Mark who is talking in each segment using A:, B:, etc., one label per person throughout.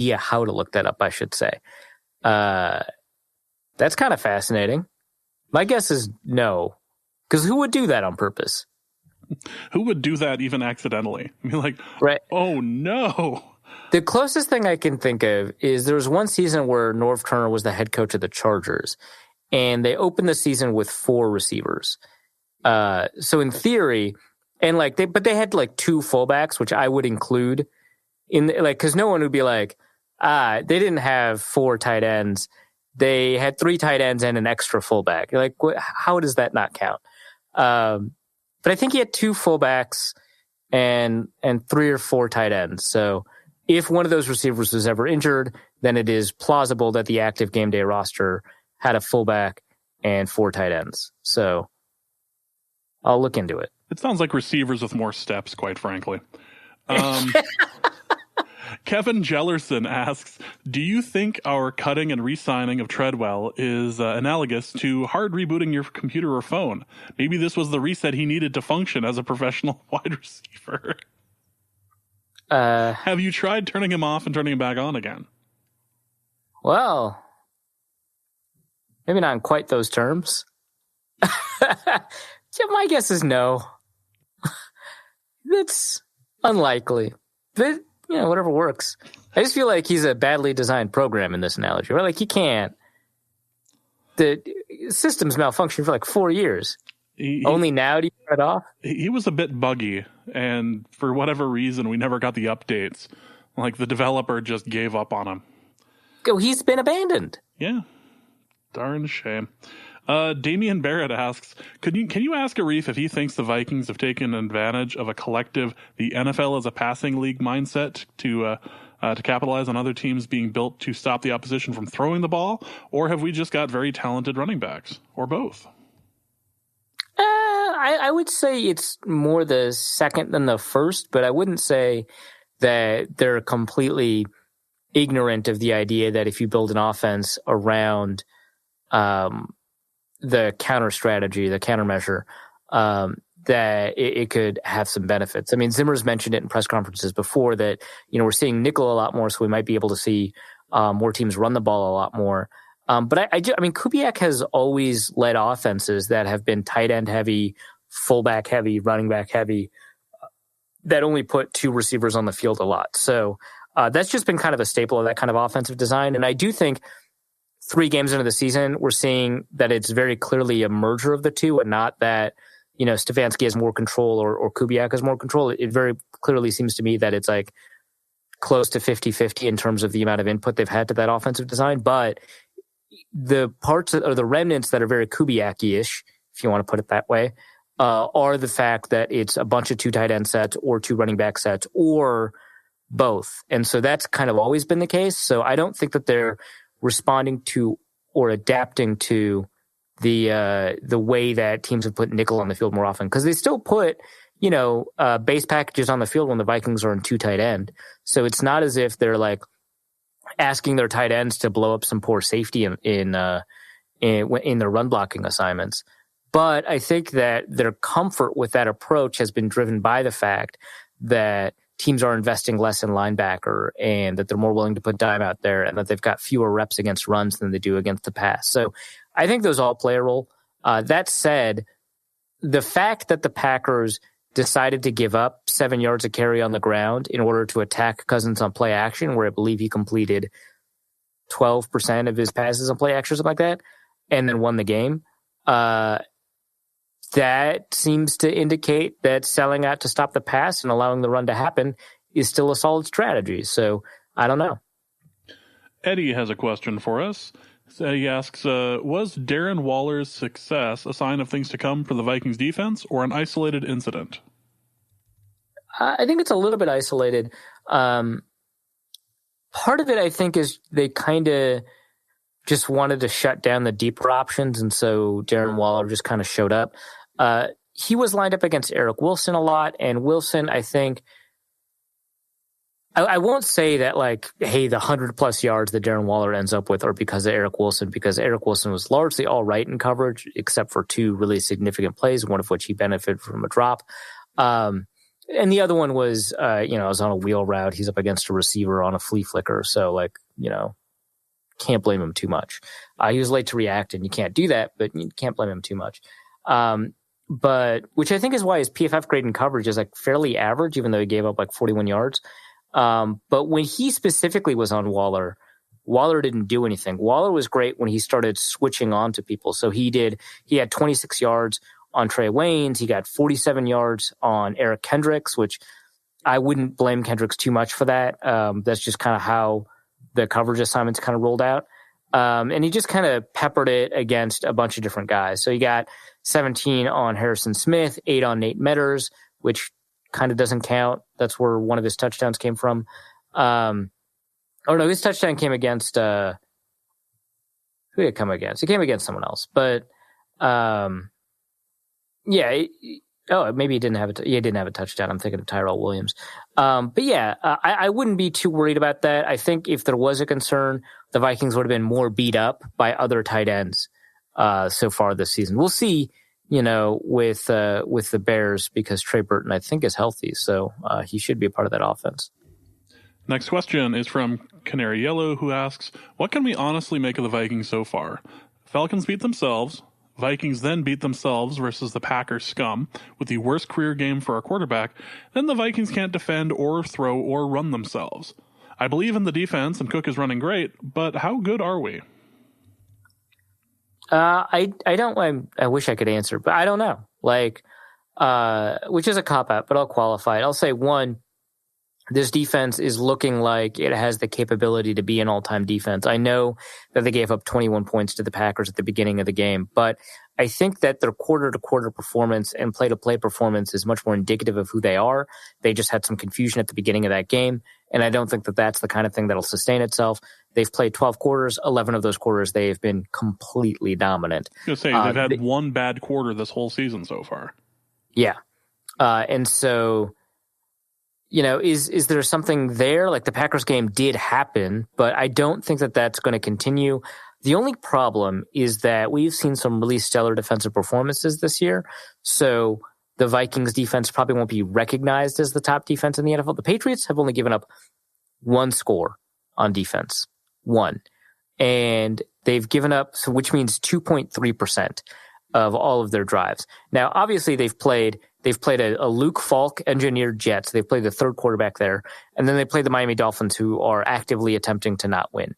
A: idea how to look that up, I should say. That's kind of fascinating. My guess is no, because who would do that on purpose?
B: Who would do that even accidentally? I mean,
A: right.
B: Oh no.
A: The closest thing I can think of is there was one season where Norv Turner was the head coach of the Chargers, and they opened the season with 4 receivers. So in theory, and they had 2 fullbacks, which I would include in because no one would be they didn't have 4 tight ends. They had 3 tight ends and an extra fullback. You're how does that not count? But I think he had 2 fullbacks and 3 or 4 tight ends. So if one of those receivers was ever injured, then it is plausible that the active game day roster had a fullback and 4 tight ends. So I'll look into it.
B: It sounds like receivers with more steps, quite frankly. Kevin Jellerson asks, do you think our cutting and re-signing of Treadwell is analogous to hard rebooting your computer or phone? Maybe this was the reset he needed to function as a professional wide receiver. Have you tried turning him off and turning him back on again?
A: Well, maybe not in quite those terms. My guess is no. It's unlikely. But, whatever works. I just feel like he's a badly designed program in this analogy. Right? He can't. The system's malfunctioned for 4 years. Only now do you turn it off?
B: He was a bit buggy, and for whatever reason, we never got the updates. The developer just gave up on him.
A: Oh, he's been abandoned.
B: Yeah. Darn shame. Damian Barrett asks, can you ask Arif if he thinks the Vikings have taken advantage of a collective, the NFL as a passing league mindset to capitalize on other teams being built to stop the opposition from throwing the ball? Or have we just got very talented running backs? Or both?
A: I would say it's more the second than the first, but I wouldn't say that they're completely ignorant of the idea that if you build an offense around the counter strategy, the countermeasure, that it could have some benefits. I mean, Zimmer's mentioned it in press conferences before that, we're seeing nickel a lot more, so we might be able to see more teams run the ball a lot more. But I mean, Kubiak has always led offenses that have been tight end heavy, fullback heavy, running back heavy, that only put 2 receivers on the field a lot. So that's just been kind of a staple of that kind of offensive design. And I do think 3 games into the season, we're seeing that it's very clearly a merger of the two, and not that, Stefanski has more control or Kubiak has more control. It very clearly seems to me that it's close to 50-50 in terms of the amount of input they've had to that offensive design. But the parts or the remnants that are very Kubiak-ish, if you want to put it that way, are the fact that it's a bunch of 2 tight end sets or 2 running back sets or both. And so that's kind of always been the case. So I don't think that they're responding to or adapting to the way that teams have put nickel on the field more often, because they still put base packages on the field when the Vikings are in 2 tight end. So it's not as if they're asking their tight ends to blow up some poor safety in their run blocking assignments. But I think that their comfort with that approach has been driven by the fact that teams are investing less in linebacker and that they're more willing to put dime out there and that they've got fewer reps against runs than they do against the pass. So I think those all play a role. That said, the fact that the Packers decided to give up 7 yards of carry on the ground in order to attack Cousins on play action, where I believe he completed 12% of his passes on play action, something like that, and then won the game, that seems to indicate that selling out to stop the pass and allowing the run to happen is still a solid strategy. So I don't know.
B: Eddie has a question for us. So he asks, was Darren Waller's success a sign of things to come for the Vikings defense or an isolated incident?
A: I think it's a little bit isolated. Part of it, I think, is they kind of just wanted to shut down the deeper options, and so Darren Waller just kind of showed up. He was lined up against Eric Wilson a lot, and Wilson, I think, I won't say that, hey, the 100-plus yards that Darren Waller ends up with are because of Eric Wilson, because Eric Wilson was largely all right in coverage, except for 2 really significant plays, one of which he benefited from a drop. And the other one was, I was on a wheel route. He's up against a receiver on a flea flicker. So, can't blame him too much. He was late to react, and you can't do that, but you can't blame him too much. But which I think is why his PFF grade in coverage is fairly average, even though he gave up 41 yards. But when he specifically was on Waller didn't do anything. Waller was great when he started switching on to people. So he had 26 yards on Trey Waynes. He got 47 yards on Eric Kendricks, which I wouldn't blame Kendricks too much for that. That's just kind of how the coverage assignments kind of rolled out. And he just kind of peppered it against a bunch of different guys. So he got 17 on Harrison Smith, 8 on Nate Metters, which kind of doesn't count. That's where one of his touchdowns came from. His touchdown came against who did it come against? It came against someone else. But maybe he didn't have a touchdown. I'm thinking of Tyrell Williams. I wouldn't be too worried about that. I think if there was a concern, the Vikings would have been more beat up by other tight ends so far this season. We'll see, with the Bears, because Trey Burton, I think, is healthy. So he should be a part of that offense.
B: Next question is from Canary Yellow, who asks, what can we honestly make of the Vikings so far? Falcons beat themselves. Vikings then beat themselves versus the Packers scum with the worst career game for a quarterback. Then the Vikings can't defend or throw or run themselves. I believe in the defense and Cook is running great, but how good are we?
A: I wish I could answer, but I don't know. Which is a cop-out, but I'll qualify it. I'll say, one, this defense is looking like it has the capability to be an all-time defense. I know that they gave up 21 points to the Packers at the beginning of the game, but I think that their quarter-to-quarter performance and play-to-play performance is much more indicative of who they are. They just had some confusion at the beginning of that game, and I don't think that that's the kind of thing that'll sustain itself. They've played 12 quarters. 11 of those quarters, they have been completely dominant.
B: I was going to say, they've had one bad quarter this whole season so far.
A: Yeah. And so, is there something there? The Packers game did happen, but I don't think that that's going to continue. The only problem is that we've seen some really stellar defensive performances this year. So the Vikings defense probably won't be recognized as the top defense in the NFL. The Patriots have only given up one score on defense. One. And they've given up, which means 2.3% of all of their drives. Now, obviously, they've played a Luke Falk engineered Jets. They've played the third quarterback there. And then they played the Miami Dolphins, who are actively attempting to not win.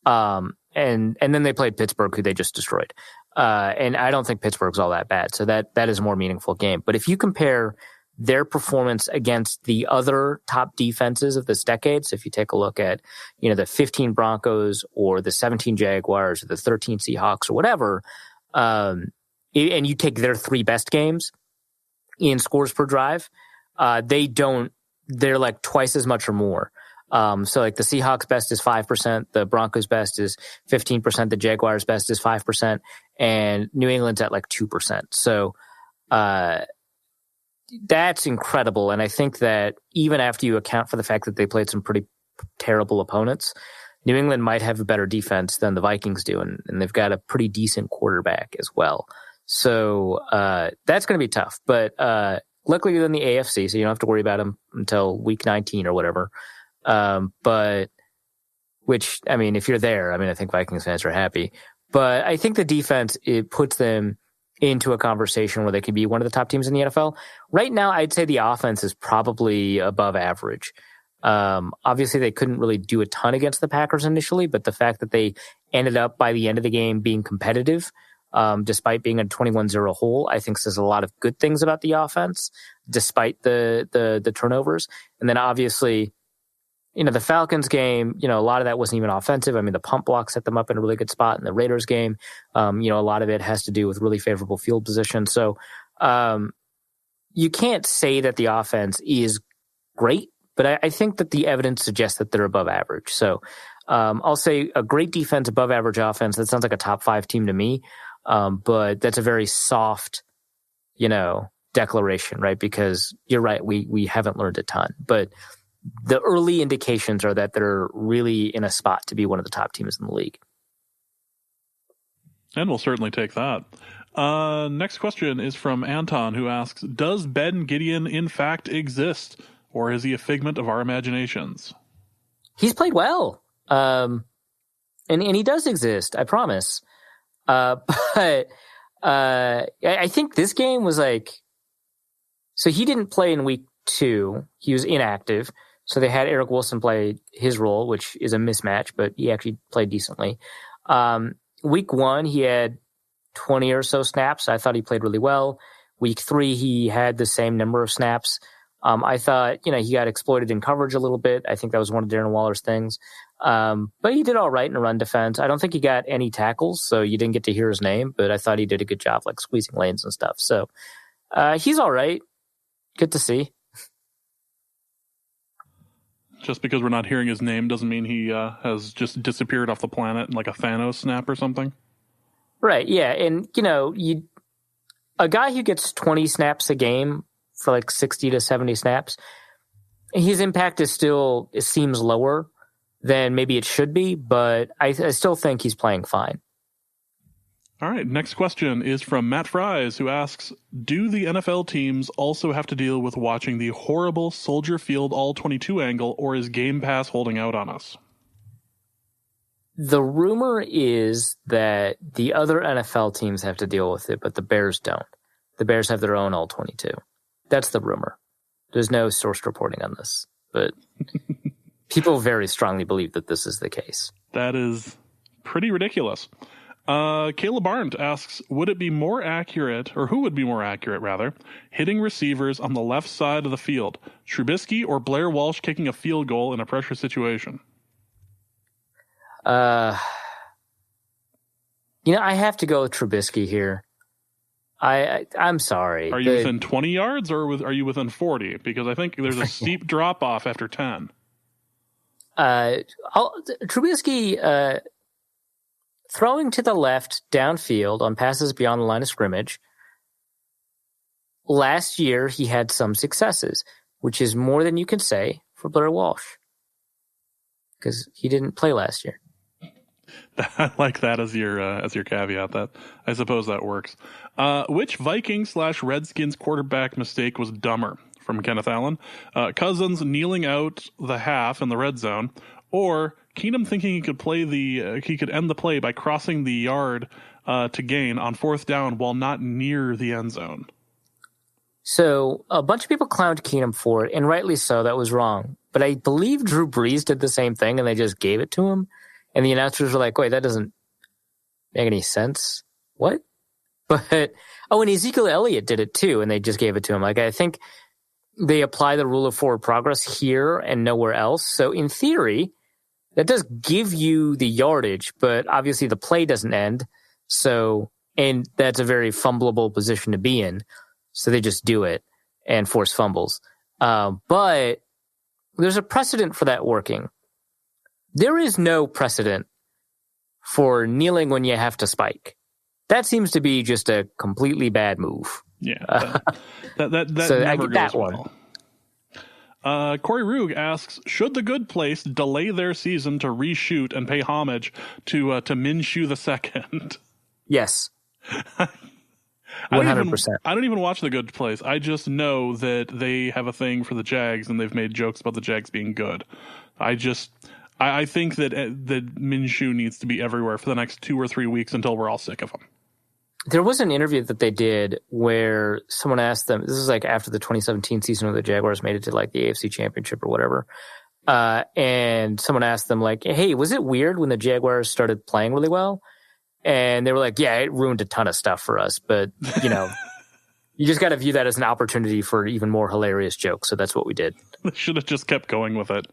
A: And then they played Pittsburgh, who they just destroyed. And I don't think Pittsburgh's all that bad. So that is a more meaningful game. But if you compare their performance against the other top defenses of this decade, so if you take a look at, the 15 Broncos or the 17 Jaguars or the 13 Seahawks or whatever, and you take their 3 best games in scores per drive, they're twice as much or more. So the Seahawks best is 5%, the Broncos best is 15%, the Jaguars best is 5%, and New England's at 2%. So, that's incredible. And I think that even after you account for the fact that they played some pretty terrible opponents, New England might have a better defense than the Vikings do. And they've got a pretty decent quarterback as well. So, that's going to be tough, but, luckily they're in the AFC, so you don't have to worry about them until week 19 or whatever. If you're there, I think Vikings fans are happy, but I think the defense, it puts them into a conversation where they could be one of the top teams in the NFL. Right now, I'd say the offense is probably above average. Obviously they couldn't really do a ton against the Packers initially, but the fact that they ended up by the end of the game being competitive, despite being a 21-0 hole, I think says a lot of good things about the offense, despite the turnovers. And then obviously, the Falcons game, a lot of that wasn't even offensive. The pump block set them up in a really good spot. In the Raiders game, a lot of it has to do with really favorable field position. So you can't say that the offense is great, but I think that the evidence suggests that they're above average. So I'll say a great defense, above average offense. That sounds like a top 5 team to me. But that's a very soft, declaration, right? Because you're right, we haven't learned a ton, but the early indications are that they're really in a spot to be one of the top teams in the league.
B: And we'll certainly take that. Next question is from Anton, who asks, does Ben Gideon in fact exist, or is he a figment of our imaginations?
A: He's played well. And he does exist, I promise. But I think this game was so he didn't play in week 2. He was inactive. So they had Eric Wilson play his role, which is a mismatch, but he actually played decently. Week 1, he had 20 or so snaps. I thought he played really well. Week 3, he had the same number of snaps. I thought, he got exploited in coverage a little bit. I think that was one of Darren Waller's things. But he did all right in run defense. I don't think he got any tackles, so you didn't get to hear his name, but I thought he did a good job, squeezing lanes and stuff. So, he's all right. Good to see.
B: Just because we're not hearing his name doesn't mean he has just disappeared off the planet in a Thanos snap or something.
A: Right, yeah. And, a guy who gets 20 snaps a game for 60 to 70 snaps, his impact it seems lower than maybe it should be, but I still think he's playing fine.
B: All right, next question is from Matt Fries, who asks, do the NFL teams also have to deal with watching the horrible Soldier Field All-22 angle, or is Game Pass holding out on us?
A: The rumor is that the other NFL teams have to deal with it, but the Bears don't. The Bears have their own All-22. That's the rumor. There's no source reporting on this, but people very strongly believe that this is the case.
B: That is pretty ridiculous. Caleb Arndt asks, would it be more accurate, or who would be more accurate, rather, hitting receivers on the left side of the field, Trubisky or Blair Walsh kicking a field goal in a pressure situation?
A: I have to go with Trubisky here. I'm sorry.
B: Are you within 20 yards, or are you within 40? Because I think there's a steep drop-off after 10.
A: Trubisky... throwing to the left downfield on passes beyond the line of scrimmage. Last year, he had some successes, which is more than you can say for Blair Walsh, because he didn't play last year.
B: I like that as your caveat. That I suppose that works. Which Vikings/Redskins quarterback mistake was dumber? From Kenneth Allen. Cousins kneeling out the half in the red zone, or Keenum thinking he could end the play by crossing the yard to gain on 4th down while not near the end zone.
A: So a bunch of people clowned Keenum for it, and rightly so. That was wrong. But I believe Drew Brees did the same thing, and they just gave it to him. And the announcers were like, wait, that doesn't make any sense. What? But, and Ezekiel Elliott did it too, and they just gave it to him. I think they apply the rule of forward progress here and nowhere else. So in theory, that does give you the yardage, but obviously the play doesn't end. So, and that's a very fumbleable position to be in. So they just do it and force fumbles. But there's a precedent for that working. There is no precedent for kneeling when you have to spike. That seems to be just a completely bad move.
B: Yeah. That
A: so
B: never
A: I get
B: goes
A: that
B: well.
A: one.
B: Corey Rug asks, should The Good Place delay their season to reshoot and pay homage to Minshew II?
A: Yes. 100%.
B: I don't even watch The Good Place. I just know that they have a thing for the Jags, and they've made jokes about the Jags being good. I think that Minshew needs to be everywhere for the next 2 or 3 weeks until we're all sick of him.
A: There was an interview that they did where someone asked them, this is after the 2017 season where the Jaguars made it to the AFC Championship or whatever. And someone asked them hey, was it weird when the Jaguars started playing really well? And they were like, yeah, it ruined a ton of stuff for us. But, you just got to view that as an opportunity for even more hilarious jokes. So that's what we did.
B: They should have just kept going with it.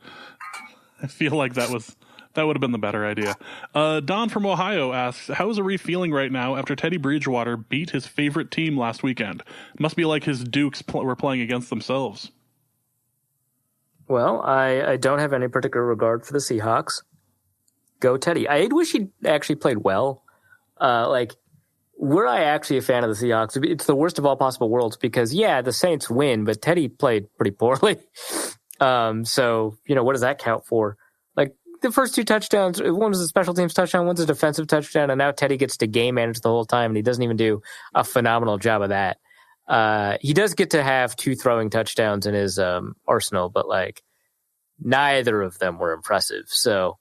B: I feel like that would have been the better idea. Don from Ohio asks, how is Arif feeling right now after Teddy Bridgewater beat his favorite team last weekend? Must be like his Dukes were playing against themselves.
A: Well, I don't have any particular regard for the Seahawks. Go Teddy. I wish he actually played well. Were I actually a fan of the Seahawks, it's the worst of all possible worlds because, yeah, the Saints win, but Teddy played pretty poorly. So, what does that count for? the first 2 touchdowns, one was a special teams touchdown, one's a defensive touchdown, and now Teddy gets to game manage the whole time, and he doesn't even do a phenomenal job of that. He does get to have 2 throwing touchdowns in his arsenal, but like neither of them were impressive. So